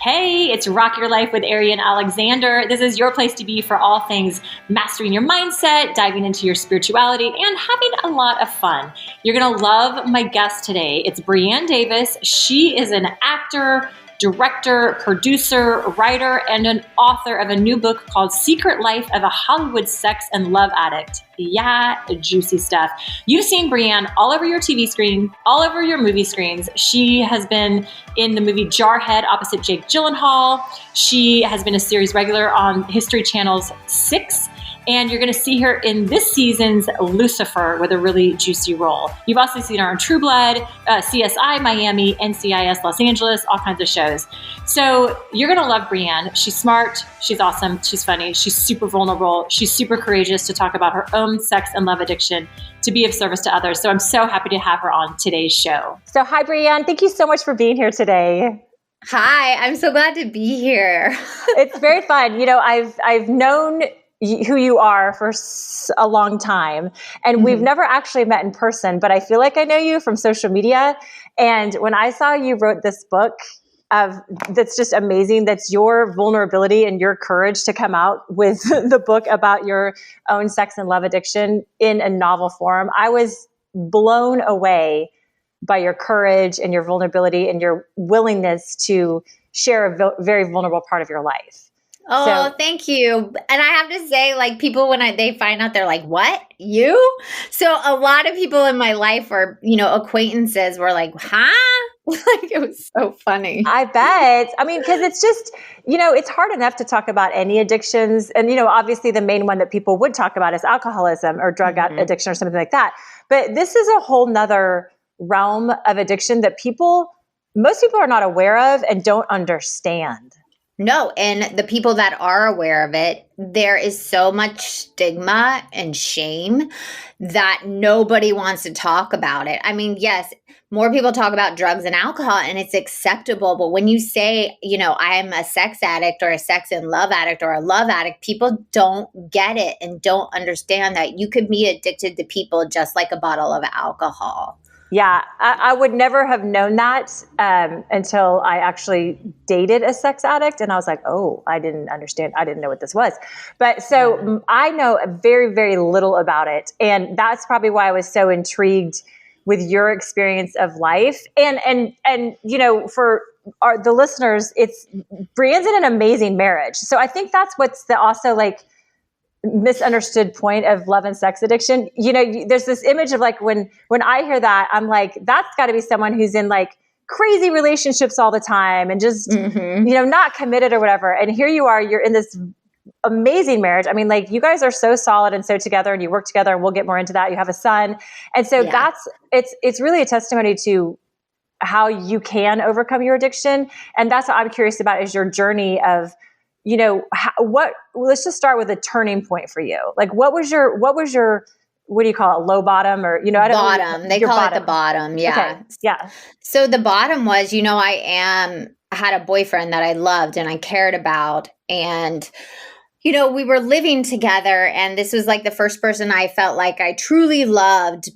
Hey, it's Rock Your Life with Arian Alexander. This is your place to be for all things mastering your mindset, diving into your spirituality, and having a lot of fun. You're going to love my guest today. It's Brianne Davis. She is an actor, director, producer, writer, and an author of a new book called Secret Life of a Hollywood Sex and Love Addict. Yeah, juicy stuff. You've seen Brianne all over your TV screen, all over your movie screens. She has been in the movie Jarhead opposite Jake Gyllenhaal. She has been a series regular on History Channel's 6. And you're going to see her in this season's Lucifer with a really juicy role. You've also seen her on True Blood, CSI Miami, NCIS Los Angeles, all kinds of shows. So you're going to love Brianne. She's smart. She's awesome. She's funny. She's super vulnerable. She's super courageous to talk about her own sex and love addiction to be of service to others. So I'm so happy to have her on today's show. So hi, Brianne. Thank you so much for being here today. Hi, I'm so glad to be here. It's very fun. You know, I've known who you are for a long time. And we've never actually met in person, but I feel like I know you from social media. And when I saw you wrote this book that's just amazing, that's your vulnerability and your courage to come out with the book about your own sex and love addiction in a novel form, I was blown away by your courage and your vulnerability and your willingness to share a very vulnerable part of your life. Oh, thank you. And I have to say, like, people, when they find out, they're like, what? You? So a lot of people in my life are, acquaintances were like, huh? Like, it was so funny. I bet. I mean, because it's just, it's hard enough to talk about any addictions. And, obviously the main one that people would talk about is alcoholism or drug addiction or something like that. But this is a whole nother realm of addiction that most people are not aware of and don't understand. No, and the people that are aware of it, there is so much stigma and shame that nobody wants to talk about it. I mean, yes, more people talk about drugs and alcohol and it's acceptable. But when you say, I'm a sex addict or a sex and love addict or a love addict, people don't get it and don't understand that you could be addicted to people just like a bottle of alcohol. Yeah, I would never have known that until I actually dated a sex addict. And I was like, oh, I didn't understand. I didn't know what this was. But so I know very, very little about it. And that's probably why I was so intrigued with your experience of life. And for the listeners, Brianne's in an amazing marriage. So I think that's what's also like misunderstood point of love and sex addiction. There's this image of like, when I hear that, I'm like, that's gotta be someone who's in like crazy relationships all the time and just, not committed or whatever. And here you are, you're in this amazing marriage. I mean, like you guys are so solid and so together and you work together and we'll get more into that. You have a son. And so it's really a testimony to how you can overcome your addiction. And that's what I'm curious about is your journey of, let's just start with a turning point for you. Like, what was your, what do you call it? Low bottom or, bottom. They call it the bottom. Yeah. Okay. Yeah. So the bottom was, I had a boyfriend that I loved and I cared about. And, we were living together and this was like the first person I felt like I truly loved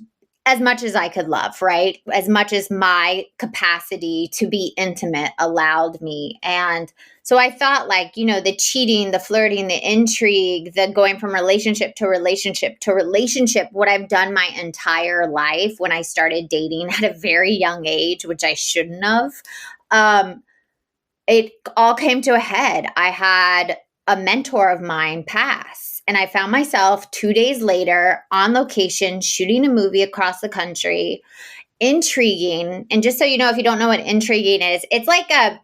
as much as I could love, right? As much as my capacity to be intimate allowed me. And so I thought like, the cheating, the flirting, the intrigue, the going from relationship to relationship to relationship, what I've done my entire life when I started dating at a very young age, which I shouldn't have, it all came to a head. I had a mentor of mine pass. And I found myself 2 days later on location shooting a movie across the country, intriguing. And just so you know, if you don't know what intriguing is, it's like a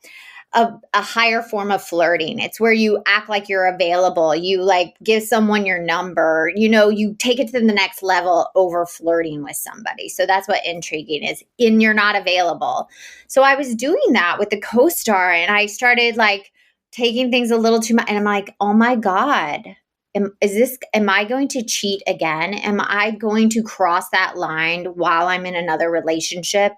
higher form of flirting. It's where you act like you're available. You like give someone your number, you take it to the next level over flirting with somebody. So that's what intriguing is, you're not available. So I was doing that with the co-star and I started like taking things a little too much. And I'm like, oh my God. Am I going to cheat again? Am I going to cross that line while I'm in another relationship?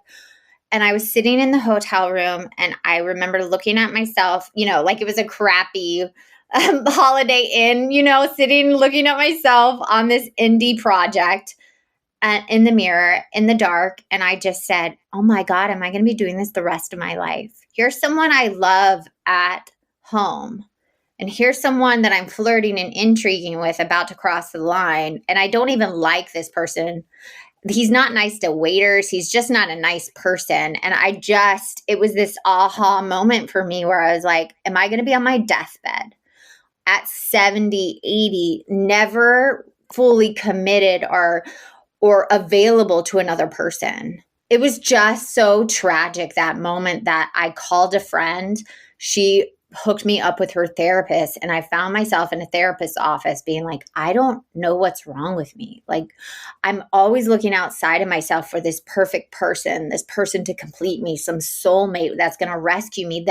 And I was sitting in the hotel room and I remember looking at myself, like it was a crappy Holiday Inn, sitting, looking at myself on this indie project in the mirror, in the dark. And I just said, oh my God, am I going to be doing this the rest of my life? here's someone I love at home. And here's someone that I'm flirting and intriguing with about to cross the line. And I don't even like this person. He's not nice to waiters. He's just not a nice person. And it was this aha moment for me where I was like, am I going to be on my deathbed at 70, 80, never fully committed or available to another person? It was just so tragic, that moment, that I called a friend. She hooked me up with her therapist, and I found myself in a therapist's office being like, I don't know what's wrong with me. Like, I'm always looking outside of myself for this perfect person, this person to complete me, some soulmate that's going to rescue me.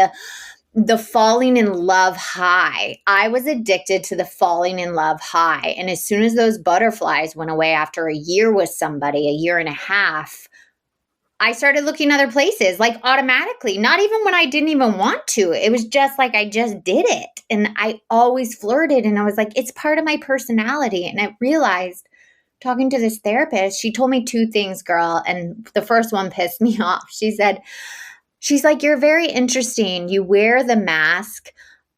The falling in love high. I was addicted to the falling in love high. And as soon as those butterflies went away after a year with somebody, a year and a half, I started looking other places, like automatically, not even when I didn't even want to. It was just like I just did it. And I always flirted, and I was like, it's part of my personality. And I realized, talking to this therapist, she told me 2 things, girl. And the first one pissed me off. She's like, you're very interesting. You wear the mask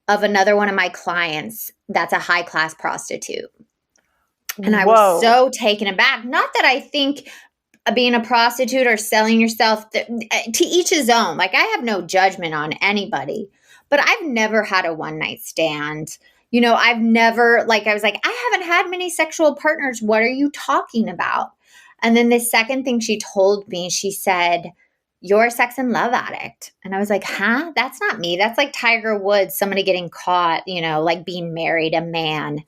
of another one of my clients that's a high-class prostitute. And I was so taken aback. Not that I think being a prostitute or selling yourself, to each his own. Like, I have no judgment on anybody, but I've never had a one-night stand. I've never, I was like, I haven't had many sexual partners. What are you talking about? And then the second thing she told me, she said, you're a sex and love addict. And I was like, huh? That's not me. That's like Tiger Woods, somebody getting caught, like being married, a man.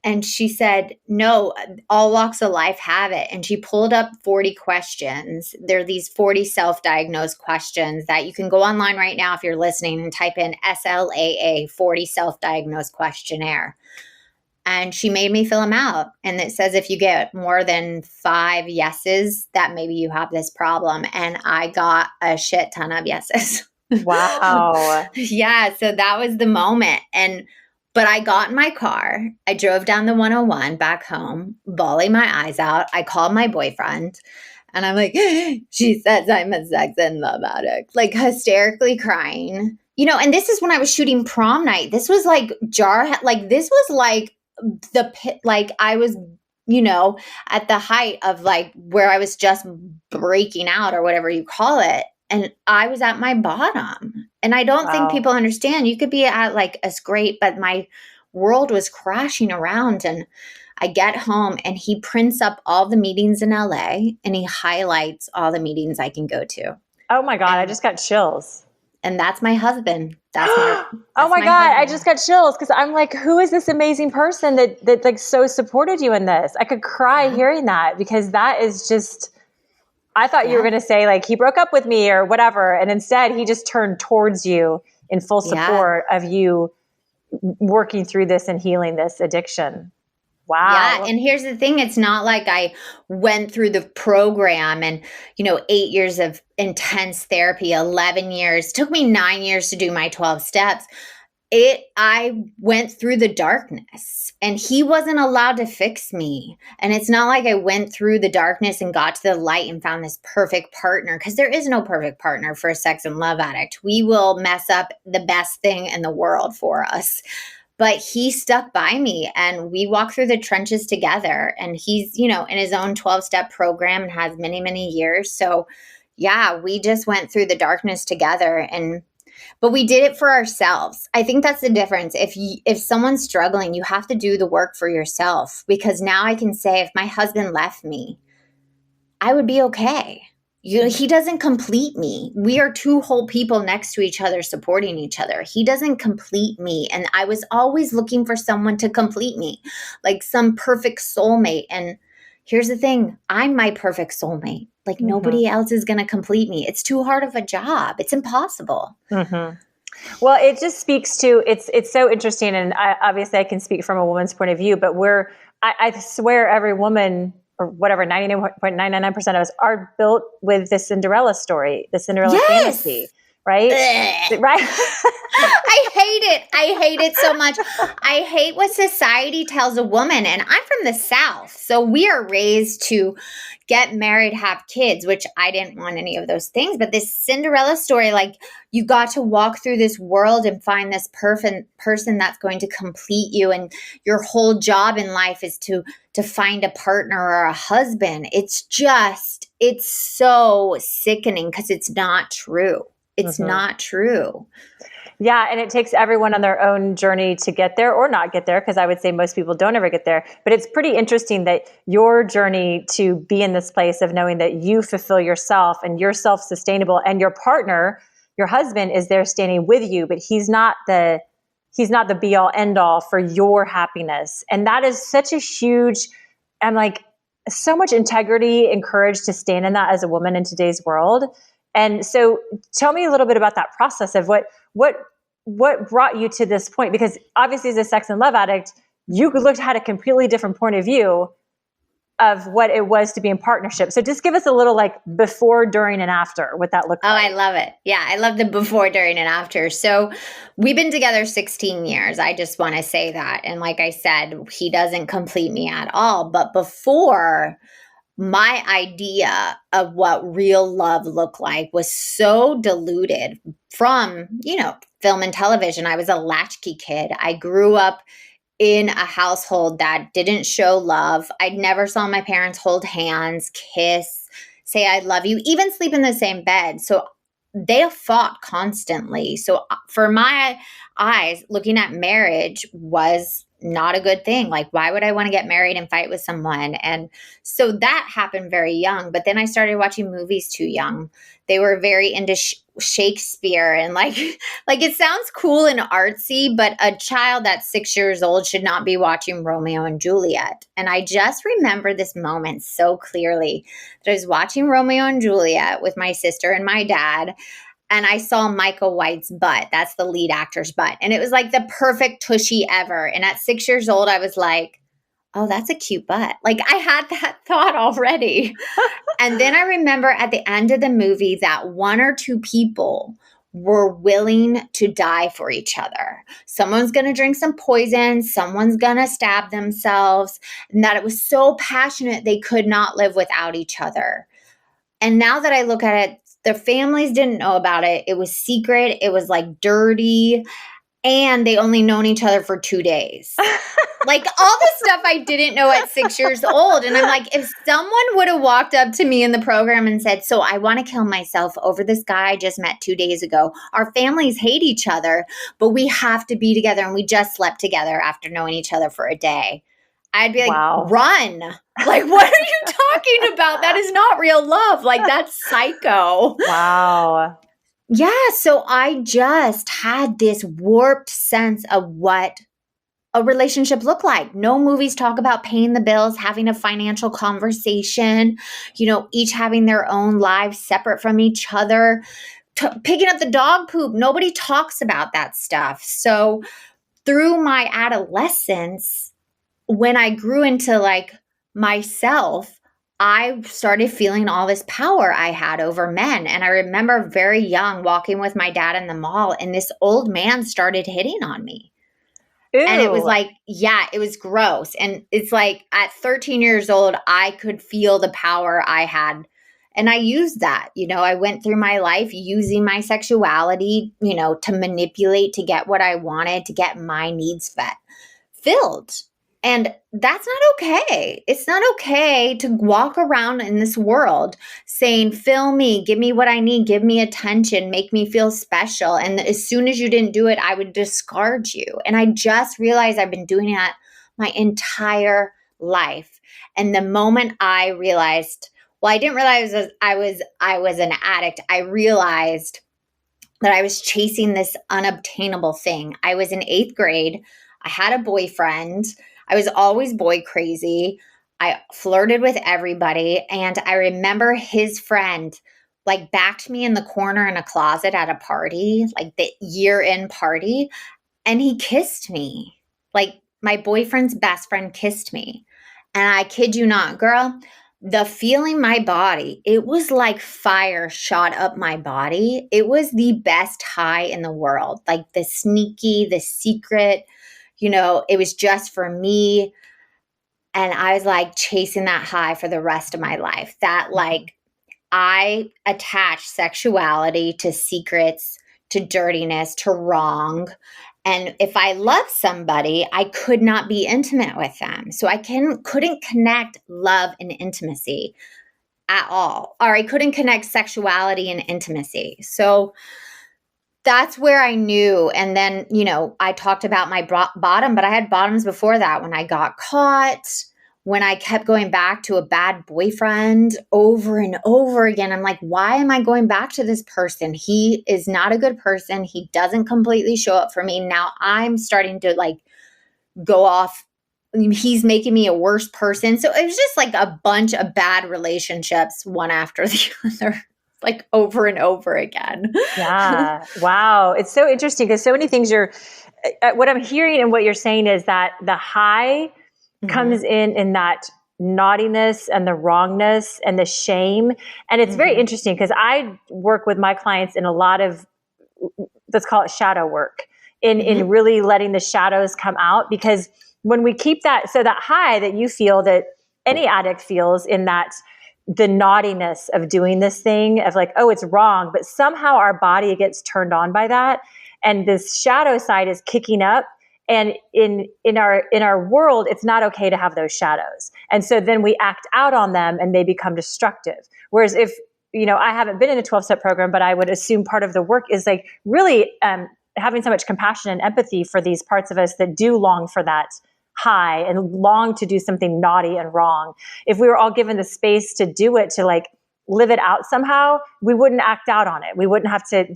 And she said, no, all walks of life have it. And she pulled up 40 questions. There are these 40 self-diagnosed questions that you can go online right now if you're listening and type in SLAA, 40 self-diagnosed questionnaire. And she made me fill them out. And it says if you get more than 5 yeses, that maybe you have this problem. And I got a shit ton of yeses. Wow. Yeah. So that was the moment. But I got in my car. I drove down the 101 back home, bawling my eyes out. I called my boyfriend, and I'm like, she says I'm a sex and love addict, like hysterically crying. And this is when I was shooting prom night. This was like this was like the pit, like I was, at the height of like where I was just breaking out or whatever you call it. And I was at my bottom. And I don't think people understand. You could be at like a great, but my world was crashing around. And I get home, and he prints up all the meetings in LA, and he highlights all the meetings I can go to. Oh my God, I just got chills. And that's my husband. Oh my God, I just got chills, because I'm like, who is this amazing person that like so supported you in this? I could cry hearing that, because that is just... I thought you were going to say like he broke up with me or whatever. And instead he just turned towards you in full support of you working through this and healing this addiction. Wow. Yeah. And here's the thing. It's not like I went through the program and, 8 years of intense therapy, 11 years. It took me 9 years to do my 12 steps. I went through the darkness, and he wasn't allowed to fix me. And it's not like I went through the darkness and got to the light and found this perfect partner, because there is no perfect partner for a sex and love addict. We will mess up the best thing in the world for us. But he stuck by me, and we walked through the trenches together, and he's, in his own 12-step program and has many, many years. So yeah, we just went through the darkness together, but we did it for ourselves. I think that's the difference. If someone's struggling, you have to do the work for yourself, because now I can say, if my husband left me, I would be okay. He doesn't complete me. We are 2 whole people next to each other, supporting each other. He doesn't complete me. And I was always looking for someone to complete me, like some perfect soulmate. And here's the thing. I'm my perfect soulmate. Like nobody else is going to complete me. It's too hard of a job. It's impossible. Mm-hmm. Well, it just speaks to, it's so interesting. And obviously I can speak from a woman's point of view, but I swear every woman, or whatever, 99.999% of us are built with the Cinderella story, the Cinderella fantasy, right? Ugh. Right? I hate it. I hate it so much. I hate what society tells a woman. And I'm from the South. So we are raised to get married, have kids, which I didn't want any of those things. But this Cinderella story, like you got to walk through this world and find this perfect person that's going to complete you. And your whole job in life is to find a partner or a husband. It's so sickening because it's not true. It's not true. Yeah, and it takes everyone on their own journey to get there or not get there, because I would say most people don't ever get there. But it's pretty interesting that your journey to be in this place of knowing that you fulfill yourself and you're self-sustainable, and your partner, your husband, is there standing with you, but he's not the be all end all for your happiness. And that is such a huge, and like so much integrity and courage to stand in that as a woman in today's world. And so tell me a little bit about that process of what brought you to this point? Because obviously as a sex and love addict, you had a completely different point of view of what it was to be in partnership. So just give us a little like before, during, and after, what that looked like. Oh, I love it. Yeah, I love the before, during, and after. So we've been together 16 years. I just want to say that. And like I said, he doesn't complete me at all. But before, my idea of what real love looked like was so diluted from, film and television. I was a latchkey kid. I grew up in a household that didn't show love. I never saw my parents hold hands, kiss, say I love you, even sleep in the same bed. So they fought constantly. So for my eyes, looking at marriage was not a good thing. Like, why would I want to get married and fight with someone? And so that happened very young. But then I started watching movies too young. They were very into Shakespeare, and like it sounds cool and artsy, but a child that's 6 years old should not be watching Romeo and Juliet. And I just remember this moment so clearly that I was watching Romeo and Juliet with my sister and my dad, and I saw Michael White's butt. That's the lead actor's butt. And it was like the perfect tushy ever. And at 6 years old, I was like, oh, that's a cute butt. Like I had that thought already. And then I remember at the end of the movie that one or two people were willing to die for each other. Someone's going to drink some poison. Someone's going to stab themselves. And that it was so passionate they could not live without each other. And now that I look at it, their families didn't know about it. It was secret. It was like dirty. And they only known each other for 2 days. Like all the stuff I didn't know at 6 years old. And I'm like, if someone would have walked up to me in the program and said, so I want to kill myself over this guy I just met 2 days ago. Our families hate each other, but we have to be together. And we just slept together after knowing each other for a day. I'd be like, wow. Run. Like, what are you talking about? That is not real love. Like, that's psycho. Wow. Yeah. So I just had this warped sense of what a relationship looked like. No movies talk about paying the bills, having a financial conversation, each having their own lives separate from each other, picking up the dog poop. Nobody talks about that stuff. So through my adolescence, when I grew into like myself, I started feeling all this power I had over men. And I remember very young walking with my dad in the mall, and this old man started hitting on me. Ew. And it was like, yeah, it was gross. And it's like at 13 years old, I could feel the power I had. And I used that. I went through my life using my sexuality, to manipulate, to get what I wanted, to get my needs filled. And that's not okay. It's not okay to walk around in this world saying, fill me, give me what I need, give me attention, make me feel special. And as soon as you didn't do it, I would discard you. And I just realized I've been doing that my entire life. And the moment I realized, well, I didn't realize I was an addict. I realized that I was chasing this unobtainable thing. I was in 8th grade. I had a boyfriend. I was always boy crazy. I flirted with everybody. And I remember his friend like backed me in the corner in a closet at a party, like the year-end party. And he kissed me. Like my boyfriend's best friend kissed me. And I kid you not, girl, the feeling my body, it was like fire shot up my body. It was the best high in the world, like the sneaky, the secret, it was just for me. And I was like chasing that high for the rest of my life. That like I attach sexuality to secrets, to dirtiness, to wrong. And if I love somebody, I could not be intimate with them. So I couldn't connect love and intimacy at all. Or I couldn't connect sexuality and intimacy. So that's where I knew. And then, I talked about my bottom, but I had bottoms before that when I got caught, when I kept going back to a bad boyfriend over and over again. I'm like, why am I going back to this person? He is not a good person. He doesn't completely show up for me. Now I'm starting to like go off. He's making me a worse person. So it was just like a bunch of bad relationships, one after the other, like over and over again. Yeah. Wow. It's so interesting because so many things what I'm hearing and what you're saying is that the high comes in that naughtiness and the wrongness and the shame. And it's very interesting because I work with my clients in a lot of, let's call it shadow work, in really letting the shadows come out. Because when we keep that high that you feel, that any addict feels, in that the naughtiness of doing this thing of like, oh, it's wrong, but somehow our body gets turned on by that. And this shadow side is kicking up. And in our world, it's not okay to have those shadows. And so then we act out on them and they become destructive. Whereas if, I haven't been in a 12-step program, but I would assume part of the work is like really having so much compassion and empathy for these parts of us that do long for that high and long to do something naughty and wrong. If we were all given the space to do it, to like live it out somehow, we wouldn't act out on it. We wouldn't have to,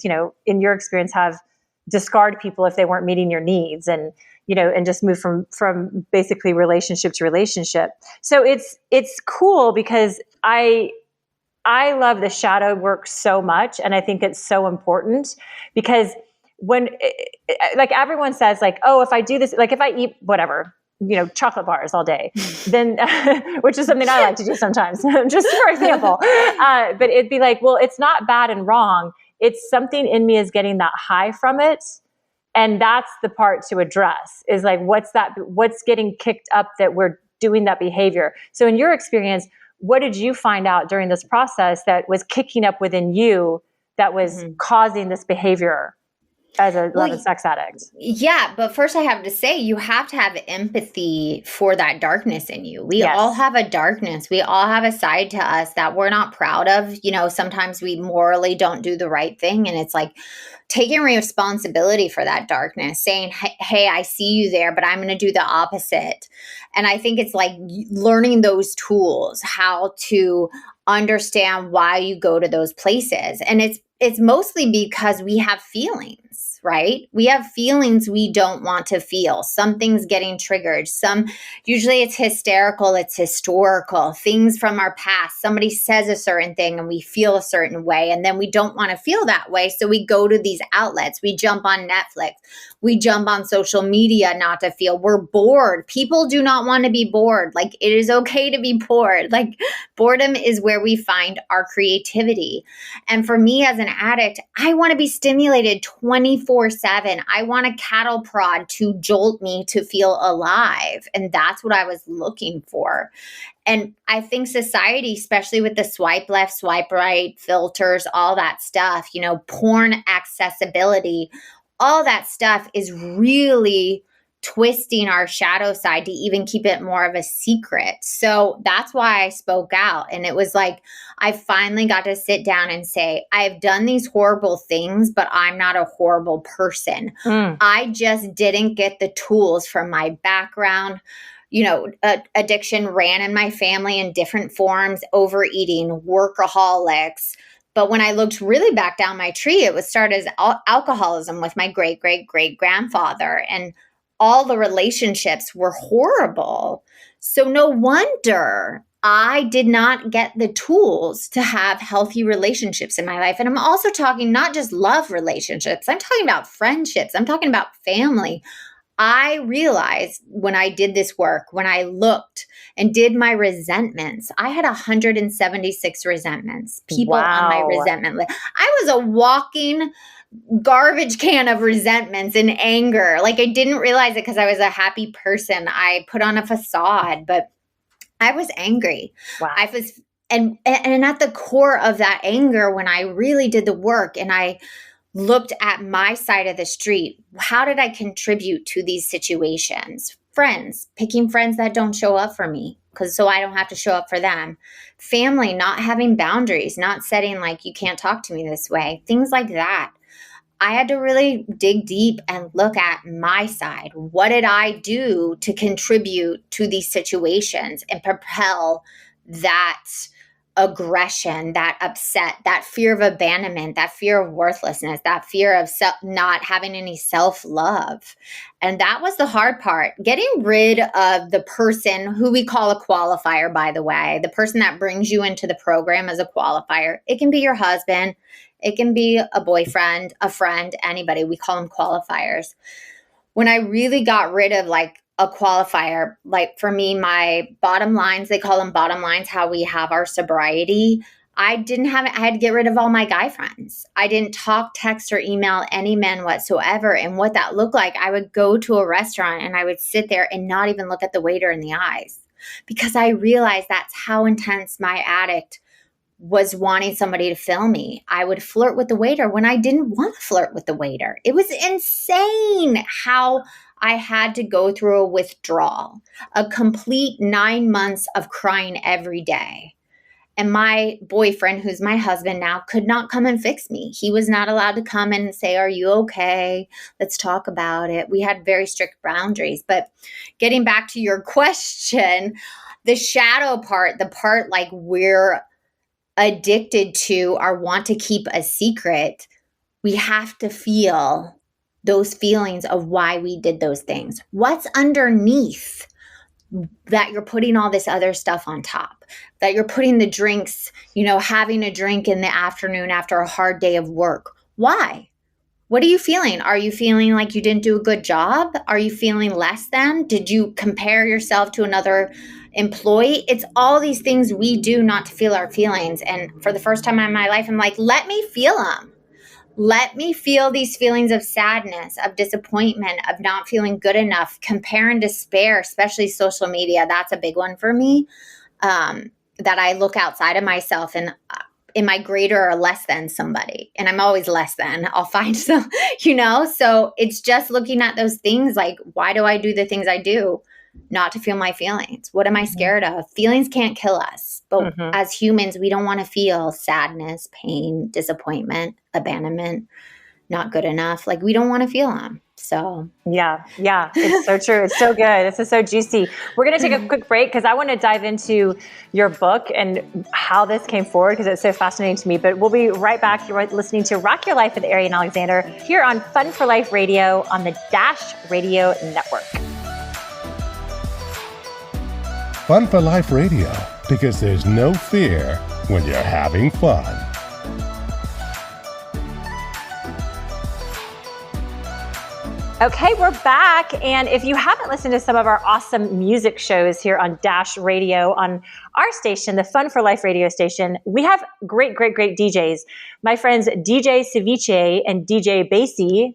in your experience, have discard people if they weren't meeting your needs, and and just move from basically relationship to relationship. So it's cool because I love the shadow work so much, and I think it's so important because when like everyone says like, oh, if I do this, like if I eat whatever, chocolate bars all day, then which is something I like to do sometimes, just for example, but it'd be like, well, it's not bad and wrong. It's something in me is getting that high from it. And that's the part to address, is like, what's getting kicked up that we're doing that behavior. So in your experience, what did you find out during this process that was kicking up within you that was causing this behavior as a love and sex addict? Yeah. But first I have to say, you have to have empathy for that darkness in you. We all have a darkness. We all have a side to us that we're not proud of. Sometimes we morally don't do the right thing. And it's like taking responsibility for that darkness, saying, hey, I see you there, but I'm going to do the opposite. And I think it's like learning those tools, how to understand why you go to those places. And it's mostly because we have feelings, right? We have feelings we don't want to feel. Something's getting triggered. Usually it's hysterical, it's historical, things from our past. Somebody says a certain thing and we feel a certain way, and then we don't want to feel that way. So we go to these outlets. We jump on Netflix. We jump on social media not to feel. We're bored. People do not want to be bored. Like, it is okay to be bored. Like, boredom is where we find our creativity. And for me as an addict, I want to be stimulated 24/7. I want a cattle prod to jolt me to feel alive. And that's what I was looking for. And I think society, especially with the swipe left, swipe right, filters, all that stuff, porn accessibility, all that stuff is really twisting our shadow side to even keep it more of a secret. So that's why I spoke out. And it was like, I finally got to sit down and say, I've done these horrible things, but I'm not a horrible person. I just didn't get the tools from my background. Addiction ran in my family in different forms, overeating, workaholics. But when I looked really back down my tree, it would start as alcoholism with my great-great-great-grandfather. And all the relationships were horrible. So no wonder I did not get the tools to have healthy relationships in my life. And I'm also talking not just love relationships. I'm talking about friendships. I'm talking about family. I realized when I did this work, when I looked and did my resentments, I had 176 resentments, people on my resentment list. I was a walking garbage can of resentments and anger. Like, I didn't realize it because I was a happy person. I put on a facade, but I was angry. Wow. I was, and at the core of that anger, when I really did the work and I looked at my side of the street, how did I contribute to these situations? Friends, picking friends that don't show up for me so I don't have to show up for them. Family, not having boundaries, not setting like, you can't talk to me this way, things like that. I had to really dig deep and look at my side. What did I do to contribute to these situations and propel that aggression, that upset, that fear of abandonment, that fear of worthlessness, that fear of not having any self-love? And that was the hard part, getting rid of the person who we call a qualifier, by the way, the person that brings you into the program as a qualifier. It can be your husband. It can be a boyfriend, a friend, anybody. We call them qualifiers. When I really got rid of like a qualifier, like for me, my bottom lines, they call them bottom lines, how we have our sobriety. I had to get rid of all my guy friends. I didn't talk, text, or email any men whatsoever. And what that looked like, I would go to a restaurant and I would sit there and not even look at the waiter in the eyes, because I realized that's how intense my addict was wanting somebody to fill me. I would flirt with the waiter when I didn't want to flirt with the waiter. It was insane how I had to go through a withdrawal, a complete 9 months of crying every day. And my boyfriend, who's my husband now, could not come and fix me. He was not allowed to come and say, are you okay? Let's talk about it. We had very strict boundaries. But getting back to your question, the shadow part, the part like we're addicted to or want to keep a secret, we have to feel those feelings of why we did those things. What's underneath that you're putting all this other stuff on top, that you're putting the drinks, having a drink in the afternoon after a hard day of work? Why? What are you feeling? Are you feeling like you didn't do a good job? Are you feeling less than? Did you compare yourself to another employee? It's all these things we do not to feel our feelings. And for the first time in my life, I'm like, let me feel them. Let me feel these feelings of sadness, of disappointment, of not feeling good enough, compare and despair, especially social media. That's a big one for me, that I look outside of myself and am I greater or less than somebody? And I'm always less than. I'll find some, So it's just looking at those things like, why do I do the things I do? Not to feel my feelings. What am I scared of? Feelings can't kill us. But as humans, we don't want to feel sadness, pain, disappointment, abandonment, not good enough. Like, we don't want to feel them. So yeah, it's so true. It's so good. This is so juicy. We're going to take a quick break because I want to dive into your book and how this came forward, because it's so fascinating to me. But we'll be right back. You're listening to Rock Your Life with Ariane Alexander here on Fun for Life Radio on the Dash Radio Network. Fun for Life Radio, because there's no fear when you're having fun. Okay, we're back. And if you haven't listened to some of our awesome music shows here on Dash Radio, on our station, the Fun for Life radio station, we have great DJs. My friends DJ Ceviche and DJ Basie.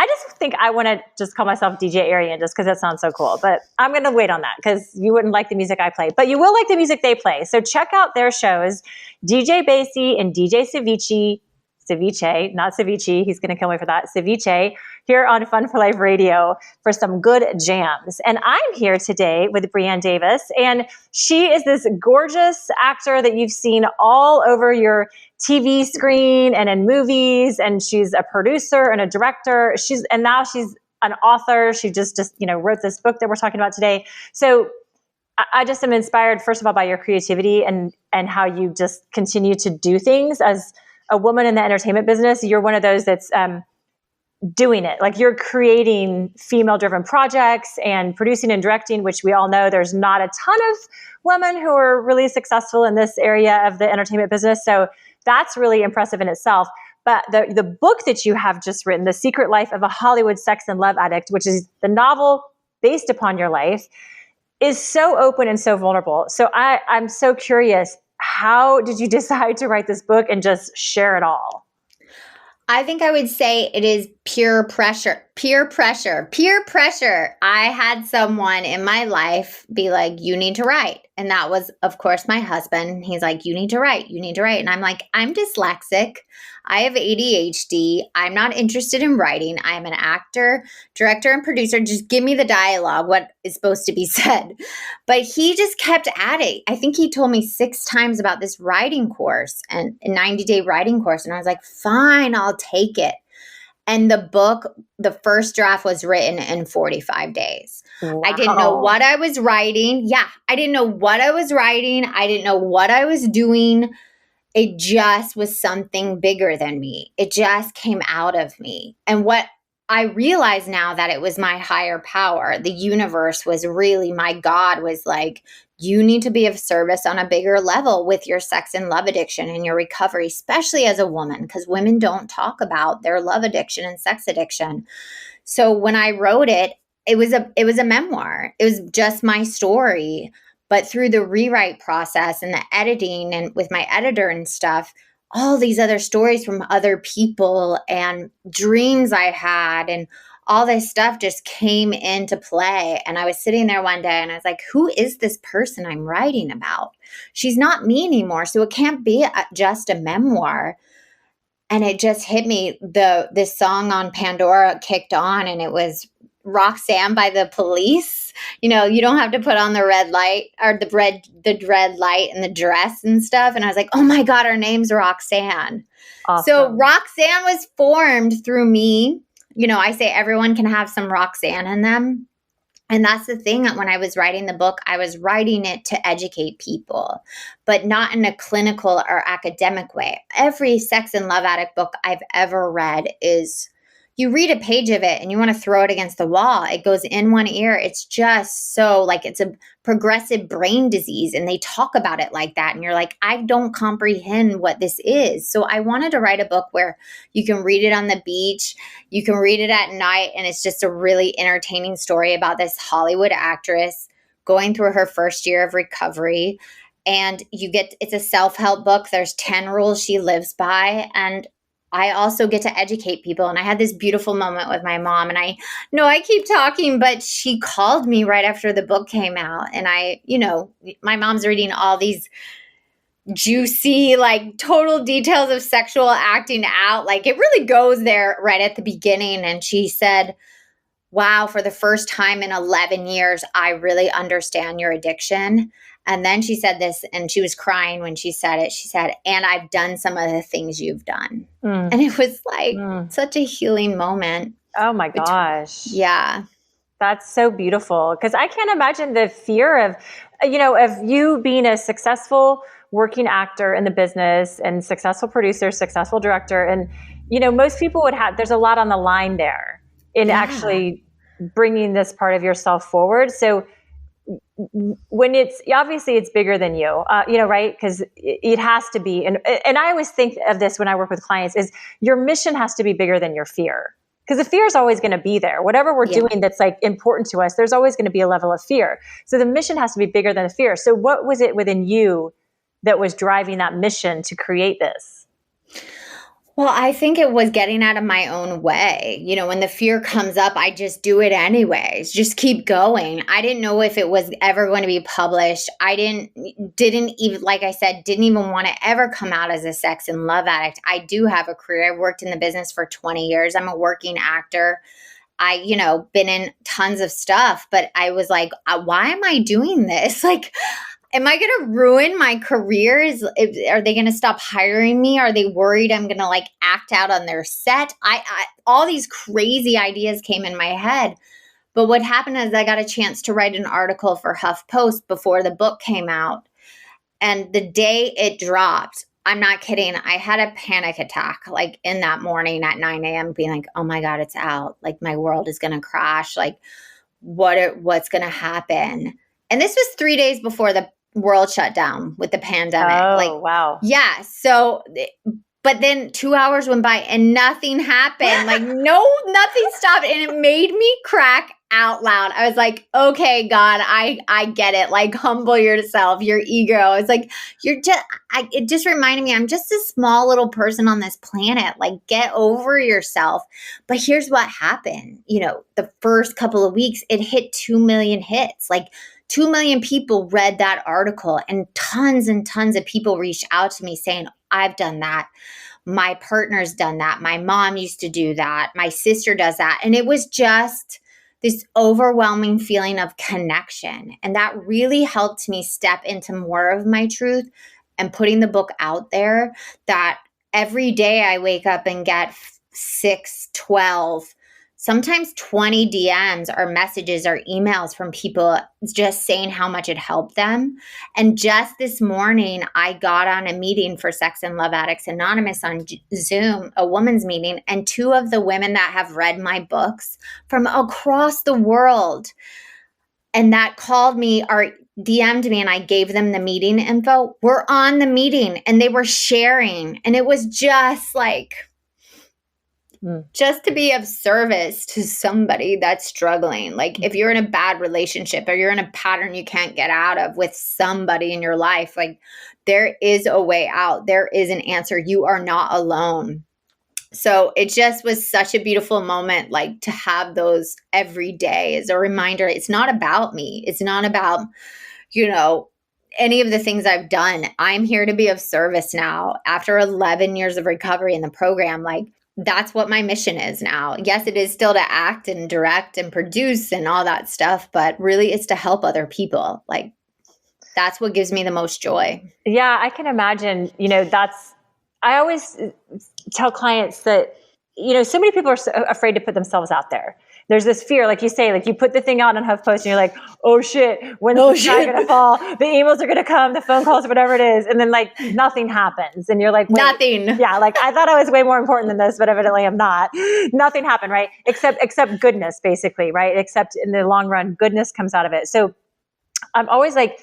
I just think I want to just call myself DJ Ariane just because that sounds so cool. But I'm going to wait on that because you wouldn't like the music I play. But you will like the music they play. So check out their shows, DJ Basie and DJ Ceviche, not Ceviche. He's going to kill me for that. Ceviche, here on Fun for Life Radio for some good jams. And I'm here today with Brianne Davis, and she is this gorgeous actor that you've seen all over your TV screen and in movies. And she's a producer and a director. Now she's an author. She just wrote this book that we're talking about today. So I just am inspired, first of all, by your creativity and how you just continue to do things as a woman in the entertainment business. You're one of those that's doing it. Like, you're creating female-driven projects and producing and directing, which we all know there's not a ton of women who are really successful in this area of the entertainment business. So that's really impressive in itself. But the book that you have just written, The Secret Life of a Hollywood Sex and Love Addict, which is the novel based upon your life, is so open and so vulnerable. So I'm so curious, how did you decide to write this book and just share it all? I think I would say it is peer pressure. I had someone in my life be like, you need to write. And that was, of course, my husband. He's like, you need to write. And I'm like, I'm dyslexic. I have ADHD. I'm not interested in writing. I'm an actor, director, and producer. Just give me the dialogue, what is supposed to be said. But he just kept at it. I think he told me 6 times about this writing course and a 90-day writing course. And I was like, fine, I'll take it. And the book, the first draft was written in 45 days. Wow. I didn't know what I was writing. I didn't know what I was writing. I didn't know what I was doing. It just was something bigger than me. It just came out of me. And what I realize now that it was my higher power. The universe was really, my God was like, you need to be of service on a bigger level with your sex and love addiction and your recovery, especially as a woman, because women don't talk about their love addiction and sex addiction. So when I wrote it, it was a memoir. It was just my story. But through the rewrite process and the editing and with my editor and stuff, all these other stories from other people and dreams I had and all this stuff just came into play. And I was sitting there one day and I was like, who is this person I'm writing about? She's not me anymore. So it can't be just a memoir. And it just hit me. This song on Pandora kicked on, and it was Roxanne by The Police. You know, you don't have to put on the red light or the red light and the dress and stuff. And I was like, oh my God, her name's Roxanne. Awesome. So Roxanne was formed through me. You know, I say everyone can have some Roxanne in them. And that's the thing, that when I was writing the book, I was writing it to educate people, but not in a clinical or academic way. Every sex and love addict book I've ever read is, you read a page of it and you want to throw it against the wall. It goes in one ear. It's just so like it's a progressive brain disease, and they talk about it like that. And you're like, I don't comprehend what this is. So I wanted to write a book where you can read it on the beach, you can read it at night, and it's just a really entertaining story about this Hollywood actress going through her first year of recovery. And it's a self-help book. There's 10 rules she lives by. And I also get to educate people. And I had this beautiful moment with my mom. And I know I keep talking, but she called me right after the book came out. And my mom's reading all these juicy, like total details of sexual acting out. Like it really goes there right at the beginning. And she said, wow, for the first time in 11 years, I really understand your addiction. And then she said this, and she was crying when she said it. She said, and I've done some of the things you've done. And it was like such a healing moment. Oh my gosh. Yeah. That's so beautiful. Because I can't imagine the fear of you being a successful working actor in the business and successful producer, successful director. And, most people would have, there's a lot on the line there in actually bringing this part of yourself forward. So when it's bigger than you, right? Because it has to be. And I always think of this when I work with clients is your mission has to be bigger than your fear. Because the fear is always going to be there. Whatever we're doing that's like important to us, there's always going to be a level of fear. So the mission has to be bigger than the fear. So what was it within you that was driving that mission to create this? Well, I think it was getting out of my own way. When the fear comes up, I just do it anyways. Just keep going. I didn't know if it was ever going to be published. I didn't even, like I said, didn't even want to ever come out as a sex and love addict. I do have a career. I've worked in the business for 20 years. I'm a working actor. I, been in tons of stuff, but I was like, why am I doing this? Like, am I going to ruin my career? Are they going to stop hiring me? Are they worried I'm going to like act out on their set? All these crazy ideas came in my head. But what happened is I got a chance to write an article for HuffPost before the book came out. And the day it dropped, I'm not kidding, I had a panic attack like in that morning at 9 a.m. being like, oh my God, it's out. Like my world is going to crash. Like what's going to happen? And this was 3 days before the world shut down with the pandemic. Oh, wow. Yeah. So But then 2 hours went by and nothing happened. Like nothing stopped. And it made me crack out loud. I was like, okay, God, I get it. Like, humble yourself, your ego. I was like, it just reminded me, I'm just a small little person on this planet. Like, get over yourself. But here's what happened. The first couple of weeks, it hit 2 million hits. Like, 2 million people read that article, and tons of people reached out to me saying, I've done that. My partner's done that. My mom used to do that. My sister does that. And it was just this overwhelming feeling of connection. And that really helped me step into more of my truth and putting the book out there, that every day I wake up and get 6, 12, sometimes 20 DMs or messages or emails from people just saying how much it helped them. And just this morning, I got on a meeting for Sex and Love Addicts Anonymous on Zoom, a women's meeting, and 2 of the women that have read my books from across the world and that called me or DM'd me, and I gave them the meeting info, were on the meeting and they were sharing. And it was just like, just to be of service to somebody that's struggling. Like, if you're in a bad relationship or you're in a pattern you can't get out of with somebody in your life, like, there is a way out. There is an answer. You are not alone. So it just was such a beautiful moment, like, to have those every day as a reminder. It's not about me. It's not about, any of the things I've done. I'm here to be of service now after 11 years of recovery in the program. Like, that's what my mission is now. Yes, it is still to act and direct and produce and all that stuff, but really it's to help other people. Like, that's what gives me the most joy. Yeah, I can imagine, I always tell clients that, so many people are so afraid to put themselves out there. There's this fear, like you say, like you put the thing out on HuffPost and you're like, oh shit, when's the sky going to fall? The emails are going to come, the phone calls, whatever it is. And then like nothing happens. And you're like, nothing. Yeah. Like, I thought I was way more important than this, but evidently I'm not. Nothing happened, right? Except goodness, basically, right? Except in the long run, goodness comes out of it. So I'm always like,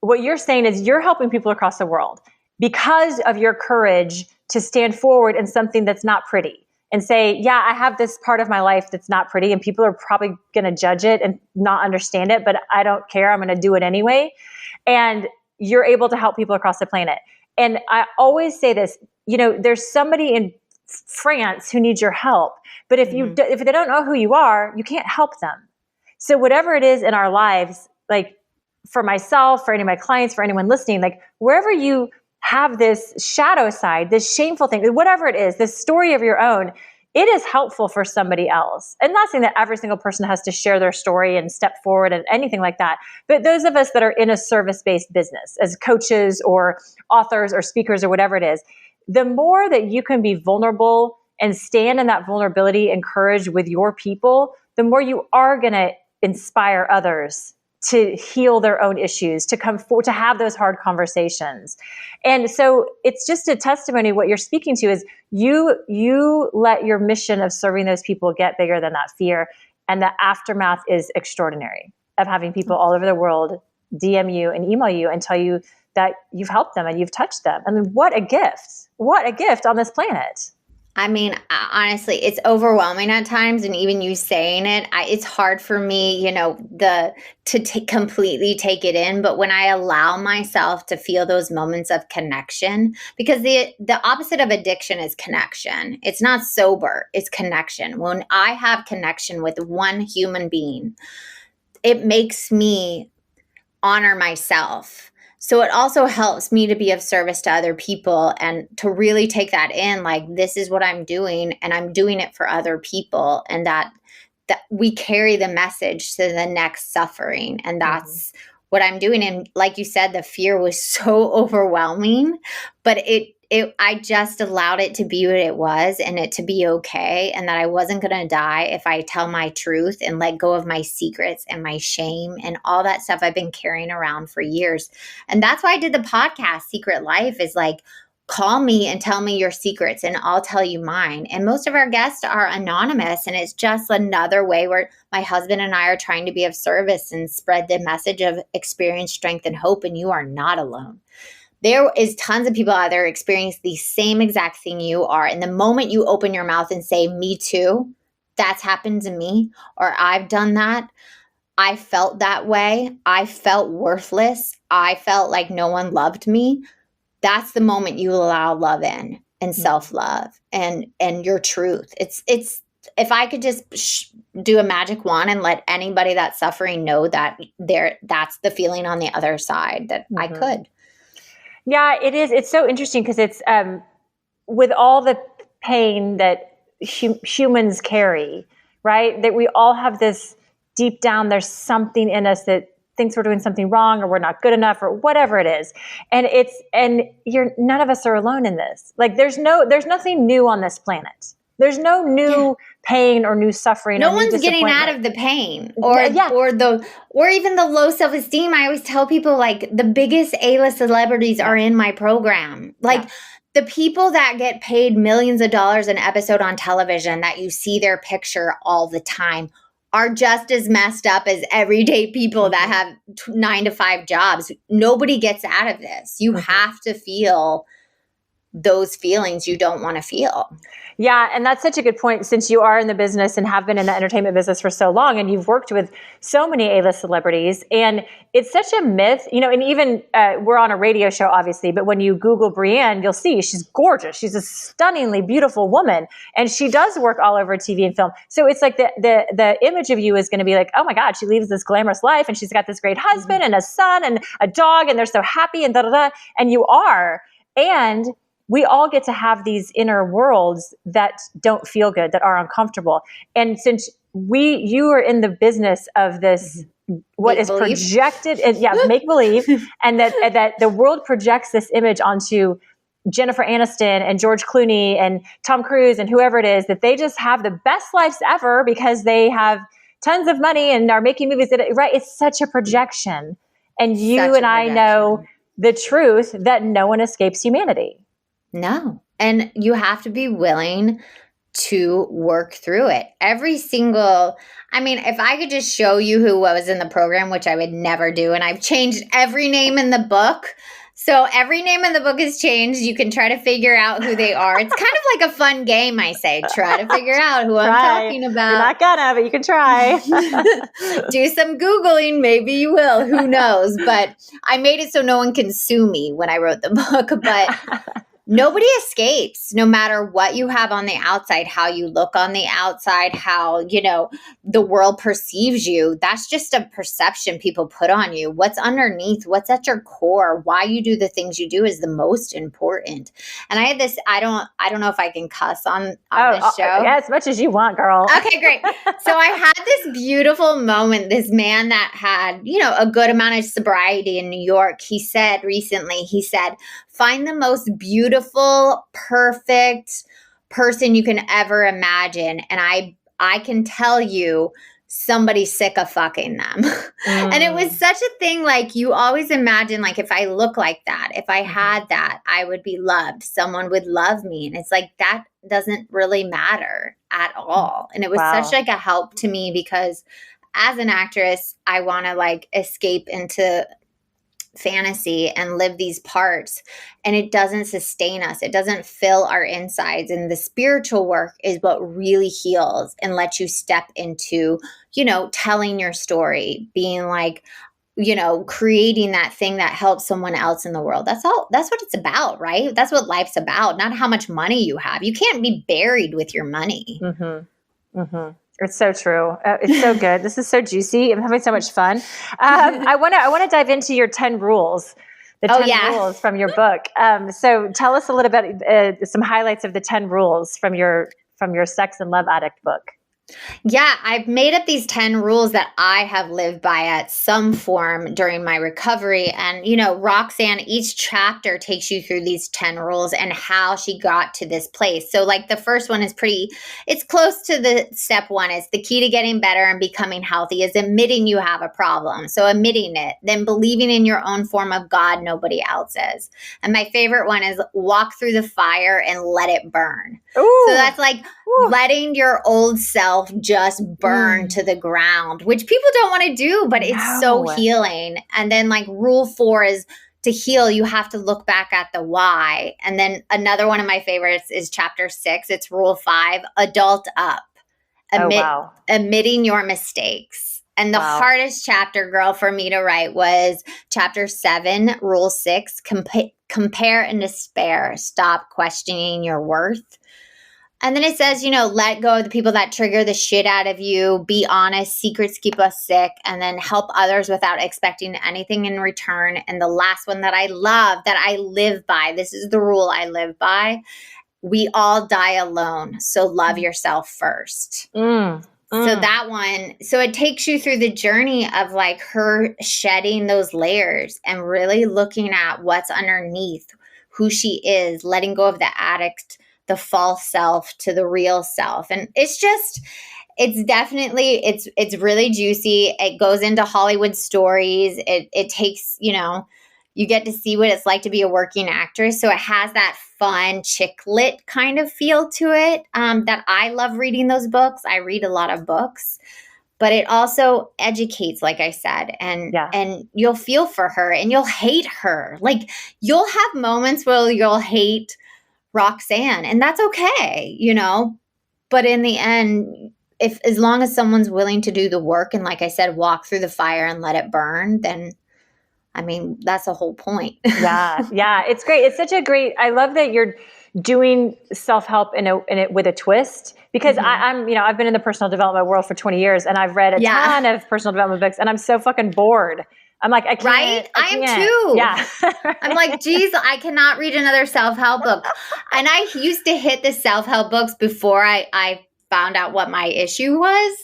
what you're saying is you're helping people across the world because of your courage to stand forward in something that's not pretty. And say, yeah, I have this part of my life that's not pretty and people are probably going to judge it and not understand it, but I don't care. I'm going to do it anyway. And you're able to help people across the planet. And I always say this, there's somebody in France who needs your help, but if they don't know who you are, you can't help them. So whatever it is in our lives, like for myself, for any of my clients, for anyone listening, like wherever you have this shadow side, this shameful thing, whatever it is, this story of your own, it is helpful for somebody else. And not saying that every single person has to share their story and step forward and anything like that. But those of us that are in a service-based business as coaches or authors or speakers or whatever it is, the more that you can be vulnerable and stand in that vulnerability and courage with your people, the more you are going to inspire others to heal their own issues, to come forward, to have those hard conversations. And so it's just a testimony. What you're speaking to is you let your mission of serving those people get bigger than that fear. And the aftermath is extraordinary of having people all over the world DM you and email you and tell you that you've helped them and you've touched them. I mean, what a gift on this planet. I mean, honestly, it's overwhelming at times. And even you saying it, it's hard for me, to completely take it in. But when I allow myself to feel those moments of connection, because the opposite of addiction is connection. It's not sober, it's connection. When I have connection with one human being, it makes me honor myself. So it also helps me to be of service to other people and to really take that in, like, this is what I'm doing and I'm doing it for other people, and that we carry the message to the next suffering. And that's what I'm doing. And like you said, the fear was so overwhelming, but I just allowed it to be what it was and it to be okay. And that I wasn't going to die if I tell my truth and let go of my secrets and my shame and all that stuff I've been carrying around for years. And that's why I did the podcast, Secret Life, is like, call me and tell me your secrets and I'll tell you mine. And most of our guests are anonymous. And it's just another way where my husband and I are trying to be of service and spread the message of experience, strength, and hope. And you are not alone. there is tons of people out there experiencing the same exact thing you are. And the moment you open your mouth and say, me too, that's happened to me, or I've done that, I felt that way, I felt worthless, I felt like no one loved me, that's the moment you allow love in and self-love and your truth. It's if I could just do a magic wand and let anybody that's suffering know that that's the feeling on the other side, that I could. Yeah, it is. It's so interesting because it's with all the pain that humans carry, right? That we all have this deep down, there's something in us that thinks we're doing something wrong or we're not good enough or whatever it is. And none of us are alone in this. Like there's nothing new on this planet. There's no new pain or new suffering. No one's getting out of the pain or even the low self-esteem. I always tell people, like, the biggest A-list celebrities are in my program. Like the people that get paid millions of dollars an episode on television, that you see their picture all the time, are just as messed up as everyday people that have 9-to-5 jobs. Nobody gets out of this. You have to feel those feelings you don't want to feel. Yeah. And that's such a good point, since you are in the business and have been in the entertainment business for so long, and you've worked with so many A-list celebrities, and it's such a myth, and even we're on a radio show, obviously, but when you Google Brianne, you'll see she's gorgeous. She's a stunningly beautiful woman, and she does work all over TV and film. So it's like the image of you is going to be like, oh my God, she leads this glamorous life and she's got this great husband and a son and a dog and they're so happy and da-da-da. And you are. And we all get to have these inner worlds that don't feel good, that are uncomfortable. And since you are in the business of this, what is projected, make believe, and that the world projects this image onto Jennifer Aniston and George Clooney and Tom Cruise and whoever it is, that they just have the best lives ever because they have tons of money and are making movies. Right? It's such a projection. And you and I know the truth that no one escapes humanity. No. And you have to be willing to work through it. If I could just show you who was in the program, which I would never do, and I've changed every name in the book. So every name in the book is changed. You can try to figure out who they are. It's kind of like a fun game, I say. Try to figure out who I'm talking about. You're not gonna, but you can try. Do some Googling. Maybe you will. Who knows? But I made it so no one can sue me when I wrote the book. But nobody escapes, no matter what you have on the outside, how you look on the outside, how, the world perceives you. That's just a perception people put on you. What's underneath, what's at your core, why you do the things you do is the most important. And I had this, I don't know if I can cuss on this show. Yeah, as much as you want, girl. Okay, great. So I had this beautiful moment. This man that had, a good amount of sobriety in New York, he said recently, find the most beautiful, perfect person you can ever imagine. And I can tell you somebody's sick of fucking them. And it was such a thing. Like, you always imagine, like, if I look like that, if I had that, I would be loved. Someone would love me. And it's like, that doesn't really matter at all. And it was such like a help to me, because as an actress, I want to escape into fantasy and live these parts, and it doesn't sustain us. It doesn't fill our insides. And the spiritual work is what really heals and lets you step into, telling your story, being creating that thing that helps someone else in the world. That's all. That's what it's about, right? That's what life's about, not how much money you have. You can't be buried with your money. It's so true. It's so good. This is so juicy. I'm having so much fun. I want to dive into your 10 rules, rules from your book. So tell us a little bit, some highlights of the 10 rules from your Sex and Love Addict book. Yeah, I've made up these 10 rules that I have lived by at some form during my recovery. And, Roxanne, each chapter takes you through these 10 rules and how she got to this place. So the first one is it's close to the step one. It's the key to getting better and becoming healthy is admitting you have a problem. So admitting it, then believing in your own form of God, nobody else's. And my favorite one is walk through the fire and let it burn. Ooh. So that's letting your old self just burn to the ground, which people don't want to do, but it's so healing. And then rule 4 is to heal, you have to look back at the why. And then another one of my favorites is chapter 6. It's rule 5, adult up. Admitting your mistakes. And the hardest chapter, girl, for me to write was chapter 7, rule 6, compare and despair. Stop questioning your worth. And then it says, let go of the people that trigger the shit out of you. Be honest. Secrets keep us sick. And then help others without expecting anything in return. And the last one that I love, that I live by, this is the rule I live by. We all die alone. So love yourself first. So that one, so it takes you through the journey of like her shedding those layers and really looking at what's underneath, who she is, letting go of the addict, the false self to the real self. And it's definitely, it's really juicy. It goes into Hollywood stories. It takes, you get to see what it's like to be a working actress. So it has that fun chick lit kind of feel to it that I love reading those books. I read a lot of books, but it also educates, like I said, and you'll feel for her and you'll hate her. Like you'll have moments where you'll hate Roxanne, and that's okay, but in the end, as long as someone's willing to do the work and, like I said, walk through the fire and let it burn, then that's the whole point. Yeah. It's great. It's such a great, I love that you're doing self-help in it with a twist, because I'm I've been in the personal development world for 20 years and I've read a ton of personal development books and I'm so fucking bored. I'm like, I can't. Right? I am too. Yeah. I'm like, geez, I cannot read another self-help book. And I used to hit the self-help books before I found out what my issue was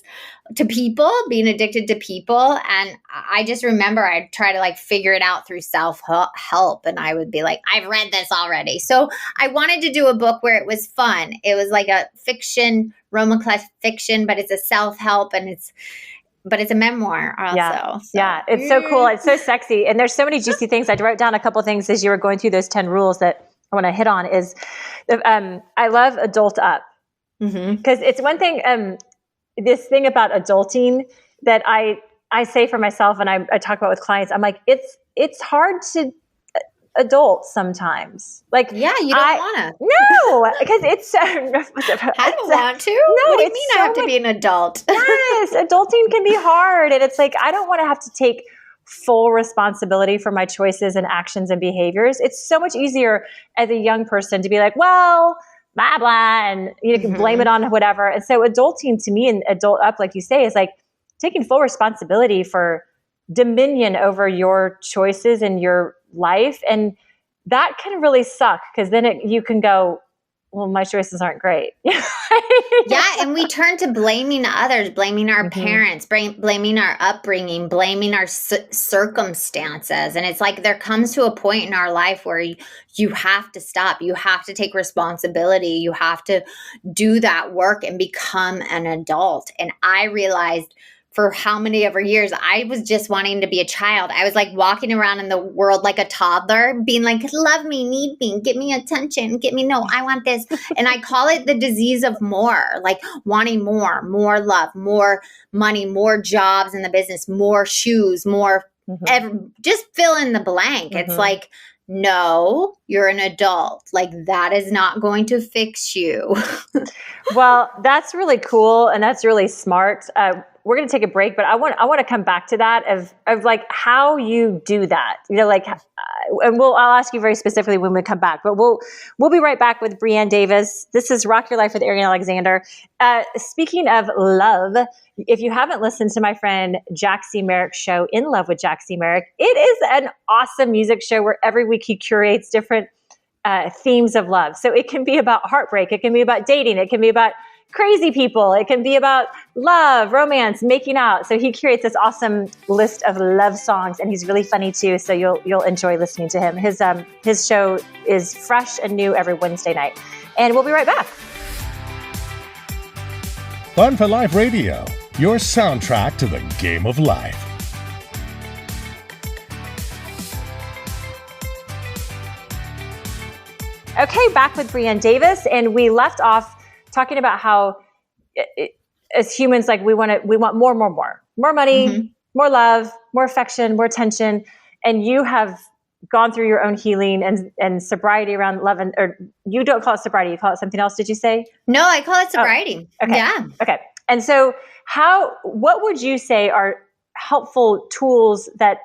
to people, being addicted to people. And I just remember I'd try to like figure it out through self-help. And I would be like, I've read this already. So I wanted to do a book where it was fun. It was like a fiction, Romeo fiction, but it's a self-help and it's a memoir also. Yeah. Yeah. It's so cool. It's so sexy. And there's so many juicy things. I wrote down a couple things as you were going through those 10 rules that I want to hit on is, I love adult up. Because it's one thing, this thing about adulting that I say for myself and I talk about with clients, I'm like, it's hard to adult sometimes. Like, yeah, you don't want to. No, because it's I don't want to. No, what do you mean I have to be an adult? Yes, adulting can be hard. And it's like, I don't want to have to take full responsibility for my choices and actions and behaviors. It's so much easier as a young person to be like, well, blah, blah, and you can blame it on whatever. And so adulting to me and adult up, like you say, is like taking full responsibility for dominion over your choices and your life. And that can really suck because then you can go, well, my choices aren't great. Yeah. And we turn to blaming others, blaming our parents, blaming our upbringing, blaming our circumstances. And it's like there comes to a point in our life where you have to stop. You have to take responsibility. You have to do that work and become an adult. And I realized for how many ever years, I was just wanting to be a child. I was like walking around in the world like a toddler, being like, love me, need me, give me attention, I want this. And I call it the disease of more, like wanting more love, more money, more jobs in the business, more shoes, more, just fill in the blank. It's like, no, you're an adult. Like that is not going to fix you. Well, that's really cool. And that's really smart. We're going to take a break, but I want to come back to that of like how you do that, like, and I'll ask you very specifically when we come back, but we'll be right back with Brianne Davis. This is Rock Your Life with Ariane Alexander. Speaking of love, if you haven't listened to my friend Jack C. Merrick's show, In Love with Jack C. Merrick, it is an awesome music show where every week he curates different themes of love. So it can be about heartbreak. It can be about dating. It can be about crazy people. It can be about love, romance, making out. So he curates this awesome list of love songs, and he's really funny too. So you'll enjoy listening to him. His show is fresh and new every Wednesday night, and we'll be right back. Fun for Life Radio, your soundtrack to the game of life. Okay, back with Brianne Davis, and we left off talking about how as humans, like we want more money, more love, more affection, more attention. And you have gone through your own healing and sobriety around 11, or you don't call it sobriety, you call it something else, did you say? No, I call it sobriety. Oh, okay. Yeah. Okay. And so what would you say are helpful tools that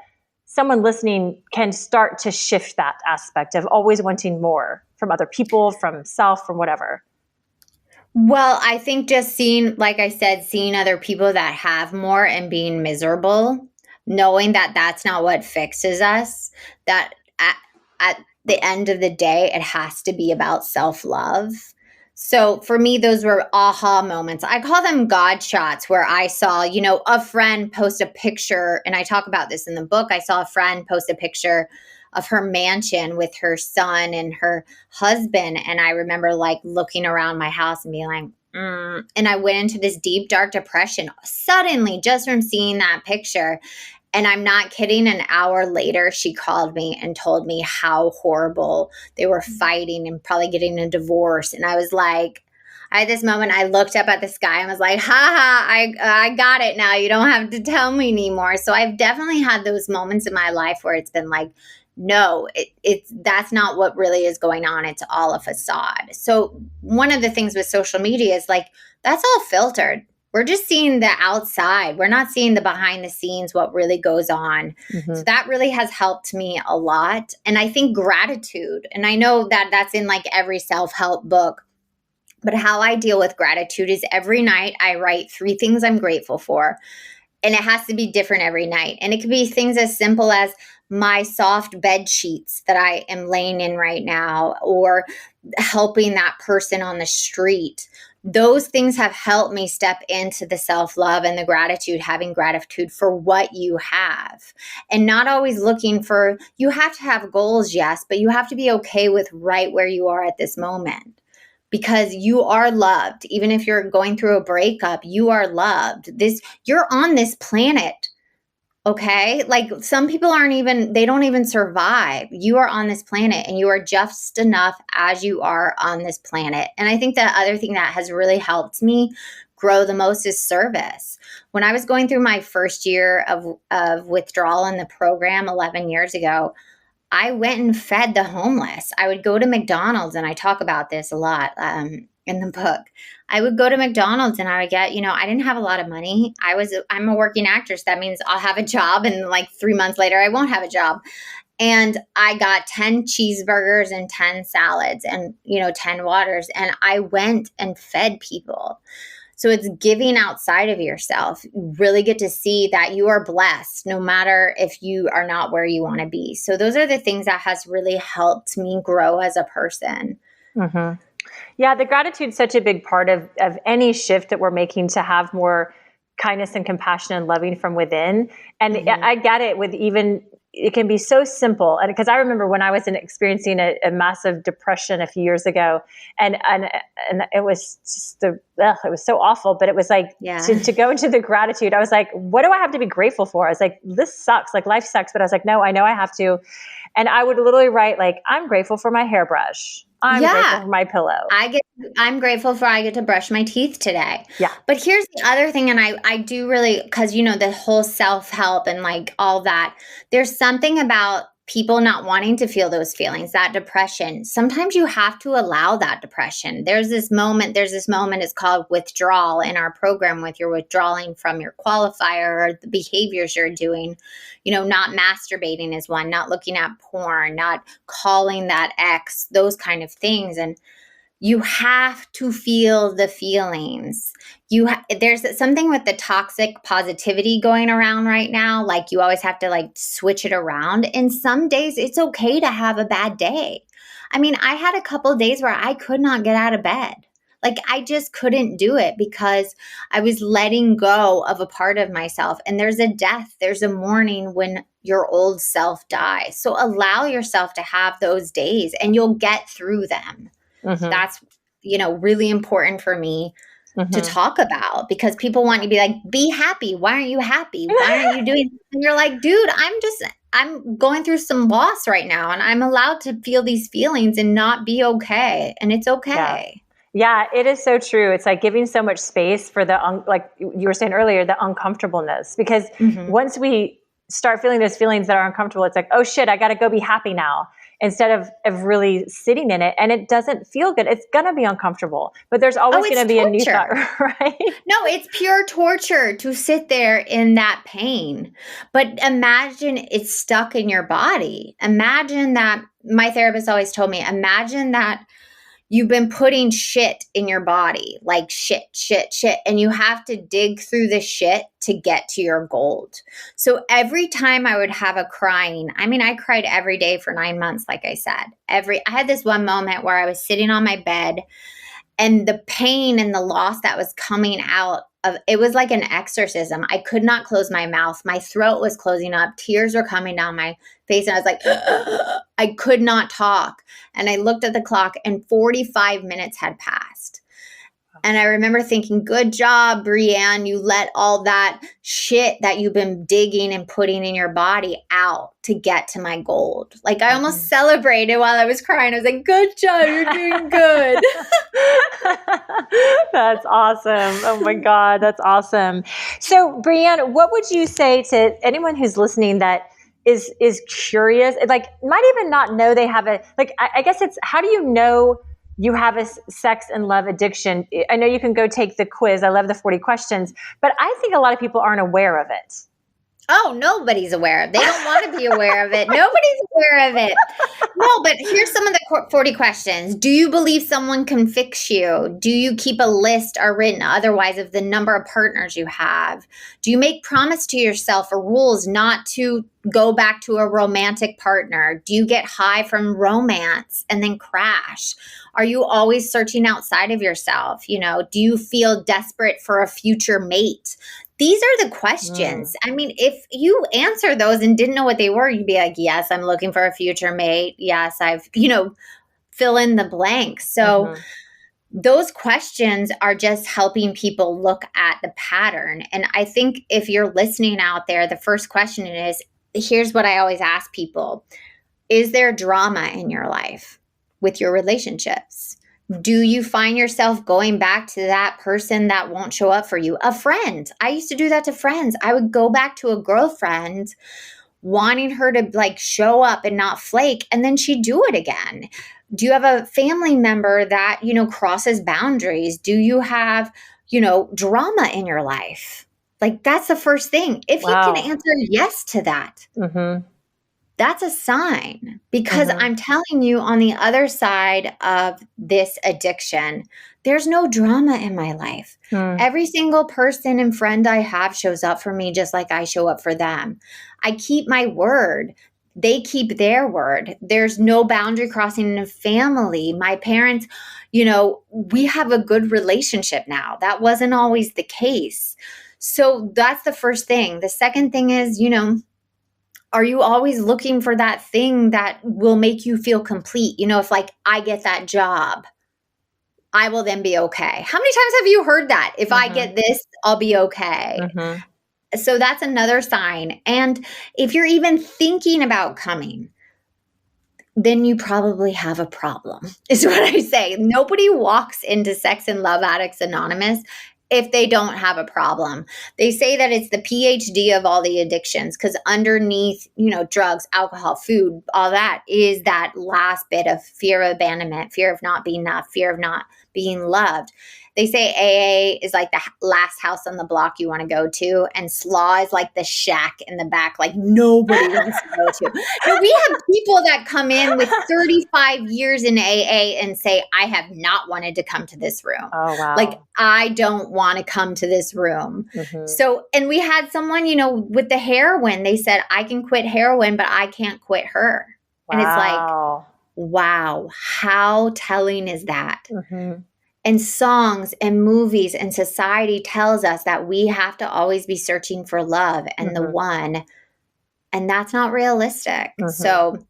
someone listening can start to shift that aspect of always wanting more from other people, from self, from whatever? Well, I think just seeing, like I said, seeing other people that have more and being miserable, knowing that that's not what fixes us, that at the end of the day, it has to be about self-love. So for me, those were aha moments. I call them God shots, where I saw, a friend post a picture, and I talk about this in the book. I saw a friend post a picture of her mansion with her son and her husband. And I remember like looking around my house and being like, and I went into this deep, dark depression suddenly just from seeing that picture. And I'm not kidding. An hour later, she called me and told me how horrible they were fighting and probably getting a divorce. And I was like, at this moment, I looked up at the sky and was like, ha ha, I got it now. You don't have to tell me anymore. So I've definitely had those moments in my life where it's been like, no, that's not what really is going on. It's all a facade. So one of the things with social media is like, that's all filtered. We're just seeing the outside. We're not seeing the behind the scenes, what really goes on. Mm-hmm. So that really has helped me a lot. And I think gratitude, and I know that that's in like every self-help book, but how I deal with gratitude is every night I write 3 things I'm grateful for. And it has to be different every night. And it could be things as simple as my soft bed sheets that I am laying in right now, or helping that person on the street. Those things have helped me step into the self-love and the gratitude, having gratitude for what you have, and not always looking for, you have to have goals, yes, but you have to be okay with right where you are at this moment, because you are loved. Even if you're going through a breakup, you are loved. You're on this planet. Okay. Like some people they don't even survive. You are on this planet and you are just enough as you are on this planet. And I think the other thing that has really helped me grow the most is service. When I was going through my first year of withdrawal in the program 11 years ago, I went and fed the homeless. I would go to McDonald's, and I talk about this a lot in the book. I would go to McDonald's and I would get, I didn't have a lot of money. I'm a working actress. That means I'll have a job, and like 3 months later, I won't have a job. And I got 10 cheeseburgers and 10 salads and, 10 waters. And I went and fed people. So it's giving outside of yourself. You really get to see that you are blessed, no matter if you are not where you want to be. So those are the things that has really helped me grow as a person. Mm-hmm. Yeah, the gratitude is such a big part of any shift that we're making to have more kindness and compassion and loving from within. And mm-hmm. I get it with it can be so simple. And because I remember when I was experiencing a massive depression a few years ago, and it was just it was so awful, but it was like to go into the gratitude, I was like, what do I have to be grateful for? I was like, this sucks, like life sucks. But I was like, no, I know I have to. And I would literally write like, I'm grateful for my hairbrush. I'm grateful for my pillow. I'm grateful for I get to brush my teeth today. Yeah. But here's the other thing, and I do really, because the whole self-help and like all that, there's something about people not wanting to feel those feelings, that depression. Sometimes you have to allow that depression. There's this moment, it's called withdrawal in our program, with you're withdrawing from your qualifier or the behaviors you're doing. Not masturbating is one, not looking at porn, not calling that ex, those kind of things. And you have to feel the feelings. There's something with the toxic positivity going around right now. Like you always have to like switch it around. And some days it's okay to have a bad day. I mean, I had a couple of days where I could not get out of bed. Like I just couldn't do it because I was letting go of a part of myself. And there's a death, there's a mourning when your old self dies. So allow yourself to have those days and you'll get through them. Mm-hmm. That's, really important for me to talk about, because people want you to be like, be happy. Why aren't you happy? Why aren't you doing? And you're like, dude, I'm going through some loss right now, and I'm allowed to feel these feelings and not be okay. And it's okay. Yeah, it is so true. It's like giving so much space for like you were saying earlier, the uncomfortableness, because once we start feeling those feelings that are uncomfortable, it's like, oh shit, I got to go be happy now, instead of really sitting in it. And it doesn't feel good. It's going to be uncomfortable, but there's always going to be a new thought, right? No, it's pure torture to sit there in that pain. But imagine it's stuck in your body. Imagine that, my therapist always told me, imagine that you've been putting shit in your body, like shit, and you have to dig through the shit to get to your gold. So every time I would have a crying, I mean, I cried every day for 9 months, like I said. I had this one moment where I was sitting on my bed, and the pain and the loss that was coming out of it was like an exorcism. I could not close my mouth. My throat was closing up. Tears were coming down my face. And I was like, I could not talk. And I looked at the clock, and 45 minutes had passed. And I remember thinking, good job, Brianne. You let all that shit that you've been digging and putting in your body out to get to my gold. Like, I almost celebrated while I was crying. I was like, good job. You're doing good. That's awesome. Oh my God. That's awesome. So Brianne, what would you say to anyone who's listening that is curious, like might even not know they have I guess it's, how do you know you have a sex and love addiction? I know you can go take the quiz. I love the 40 questions, but I think a lot of people aren't aware of it. Oh, nobody's aware of it. They don't want to be aware of it. Nobody's aware of it. No, but here's some of the 40 questions. Do you believe someone can fix you? Do you keep a list or written otherwise of the number of partners you have? Do you make promise to yourself or rules not to go back to a romantic partner? Do you get high from romance and then crash? Are you always searching outside of yourself? You know, do you feel desperate for a future mate? These are the questions. I mean, if you answer those and didn't know what they were, you'd be like, yes, I'm looking for a future mate. Yes, I've, fill in the blanks. So those questions are just helping people look at the pattern. And I think if you're listening out there, the first question is, here's what I always ask people. Is there drama in your life with your relationships? Do you find yourself going back to that person that won't show up for you? A friend. I used to do that to friends. I would go back to a girlfriend wanting her to show up and not flake, and then she'd do it again. Do you have a family member that, crosses boundaries? Do you have, drama in your life? That's the first thing. If you can answer yes to that, that's a sign, because I'm telling you, on the other side of this addiction, there's no drama in my life. Every single person and friend I have shows up for me just like I show up for them. I keep my word. They keep their word. There's no boundary crossing in a family. My parents, we have a good relationship now. That wasn't always the case. So that's the first thing. The second thing is, are you always looking for that thing that will make you feel complete? If I get that job, I will then be okay. How many times have you heard that? If I get this, I'll be okay. So that's another sign. And if you're even thinking about coming, then you probably have a problem, is what I say. Nobody walks into Sex and Love Addicts Anonymous if they don't have a problem. They say that it's the PhD of all the addictions, because underneath, drugs, alcohol, food, all that is that last bit of fear of abandonment, fear of not being enough, fear of not being loved. They say AA is like the last house on the block you want to go to, and SLAW is like the shack in the back, nobody wants to go to. Now, we have people that come in with 35 years in AA and say, I have not wanted to come to this room. Oh, wow. I don't want to come to this room. So, and we had someone, with the heroin, they said, I can quit heroin, but I can't quit her. Wow. And it's like, wow, how telling is that? And songs and movies and society tells us that we have to always be searching for love and the one. And that's not realistic. So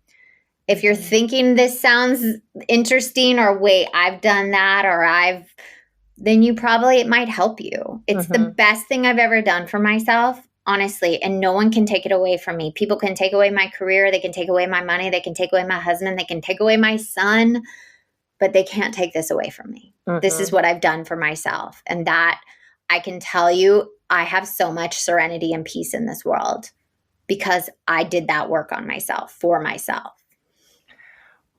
if you're thinking this sounds interesting, or wait, I've done that, or then it might help you. It's the best thing I've ever done for myself, honestly. And no one can take it away from me. People can take away my career. They can take away my money. They can take away my husband. They can take away my son. But they can't take this away from me. This is what I've done for myself. And that, I can tell you, I have so much serenity and peace in this world. because I did that work on myself for myself.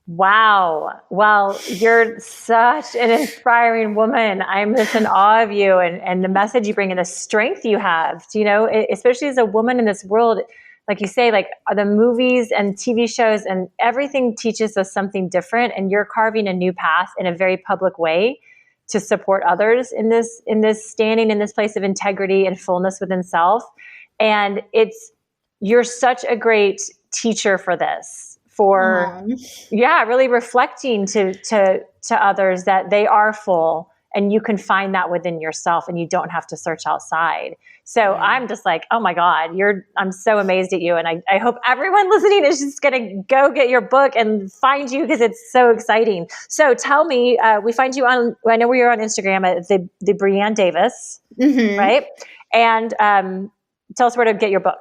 Wow. Well, you're such an inspiring woman. I'm just in awe of you and the message you bring and the strength you have, especially as a woman in this world. Like you say, like the movies and TV shows and everything teaches us something different. And you're carving a new path in a very public way to support others in this standing in this place of integrity and fullness within self. And you're such a great teacher for this. Really reflecting to others that they are full and you can find that within yourself and you don't have to search outside. So I'm just like, oh my God, I'm so amazed at you. And I hope everyone listening is just going to go get your book and find you because it's so exciting. So tell me, we find you I know you're on Instagram at the Brianne Davis, right? And tell us where to get your book.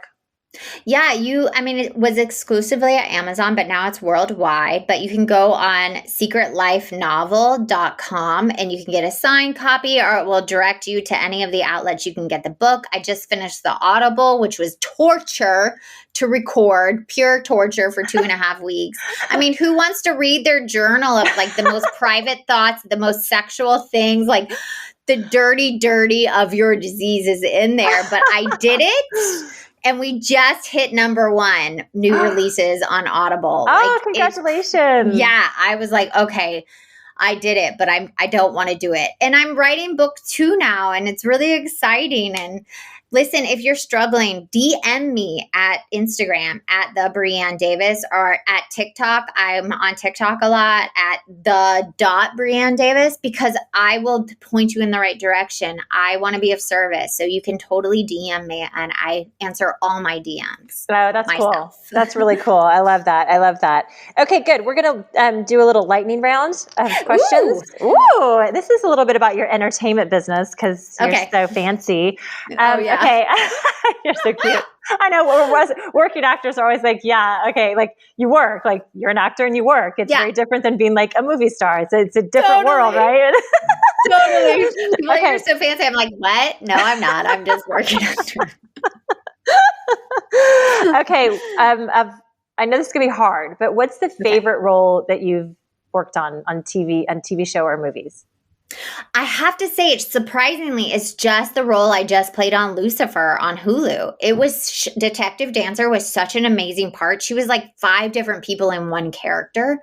Yeah, it was exclusively at Amazon, but now it's worldwide. But you can go on secretlifenovel.com and you can get a signed copy, or it will direct you to any of the outlets you can get the book. I just finished the Audible, which was torture to record, pure torture for 2.5 weeks. I mean, who wants to read their journal of like the most private thoughts, the most sexual things, like the dirty of your disease is in there. But I did it. And we just hit #1 new releases on Audible. Oh, congratulations. I was like, okay, I did it, but I don't want to do it. And I'm writing book 2 now, and it's really exciting. And listen, if you're struggling, DM me at Instagram at the Brianne Davis, or at TikTok. I'm on TikTok a lot at @Brianne Davis, because I will point you in the right direction. I want to be of service. So you can totally DM me and I answer all my DMs. Oh, that's myself. Cool. That's really cool. I love that. Okay, good. We're going to do a little lightning round of questions. Ooh, this is a little bit about your entertainment business because you're so fancy. Okay. You're so cute. I know working actors are always like, like you work, like you're an actor and you work. It's very different than being like a movie star. It's a different world, right? Totally. Like, you're so fancy. I'm like, what? No, I'm not. I'm just working actor. Okay. I know this is going to be hard, but what's the favorite role that you've worked on TV show or movies? I have to say, it's just the role I just played on Lucifer on Hulu. It was Detective Dancer was such an amazing part. She was like 5 different people in one character.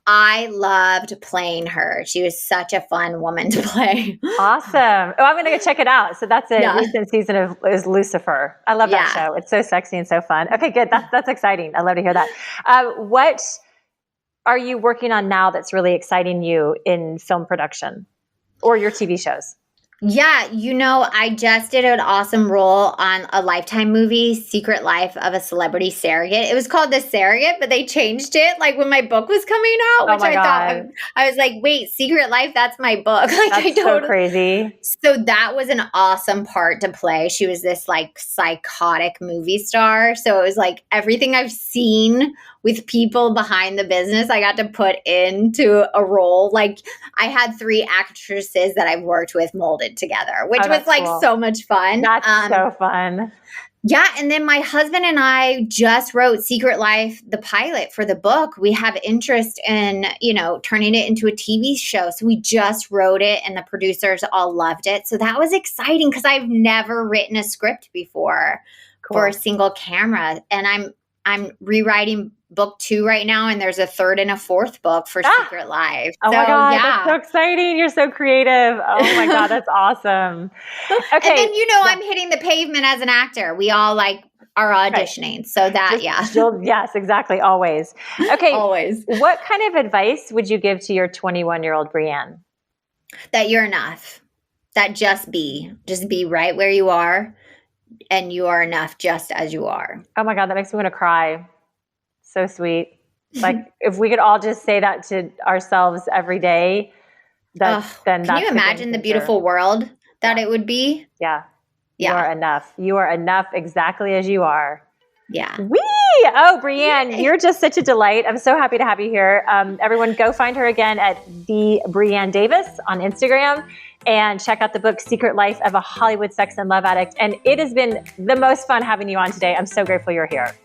I loved playing her. She was such a fun woman to play. Awesome. Oh, I'm going to go check it out. So that's a recent season of Lucifer. I love that show. It's so sexy and so fun. Okay, good. That's exciting. I love to hear that. What are you working on now that's really exciting you in film production? Or your TV shows? Yeah, I just did an awesome role on a Lifetime movie, Secret Life of a Celebrity Surrogate. It was called The Surrogate, but they changed it like when my book was coming out, which thought, I was like, wait, Secret Life, that's my book. Like, that's so crazy. So that was an awesome part to play. She was this like psychotic movie star. So it was like everything I've seen with people behind the business, I got to put into a role. Like I had 3 actresses that I've worked with molded together, which was like cool. So much fun. That's so fun. Yeah. And then my husband and I just wrote Secret Life, the pilot for the book. We have interest in, turning it into a TV show. So we just wrote it and the producers all loved it. So that was exciting because I've never written a script before for a single camera. And I'm rewriting book 2 right now, and there's a 3rd and a 4th book for Secret Life. Oh my God, that's so exciting. You're so creative. Oh my God, that's awesome. Okay. And then, I'm hitting the pavement as an actor. We all are auditioning. Right. So that, yes, exactly. Always. Okay. Always. What kind of advice would you give to your 21-year-old Brianne? That you're enough. That just be right where you are. And you are enough just as you are. Oh my God, that makes me want to cry. So sweet. Like if we could all just say that to ourselves every day, then can you imagine the beautiful world that it would be? Yeah. You are enough. You are enough exactly as you are. Yeah. Oh, Brianne, you're just such a delight. I'm so happy to have you here. Everyone go find her again at the Brianne Davis on Instagram. and check out the book, Secret Life of a Hollywood Sex and Love Addict. And it has been the most fun having you on today. I'm so grateful you're here.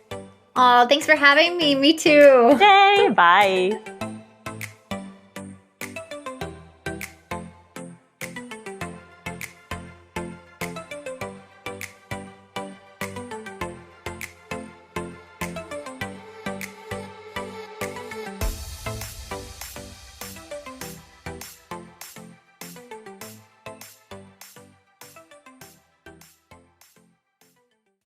Oh, thanks for having me. Me too. Yay, bye.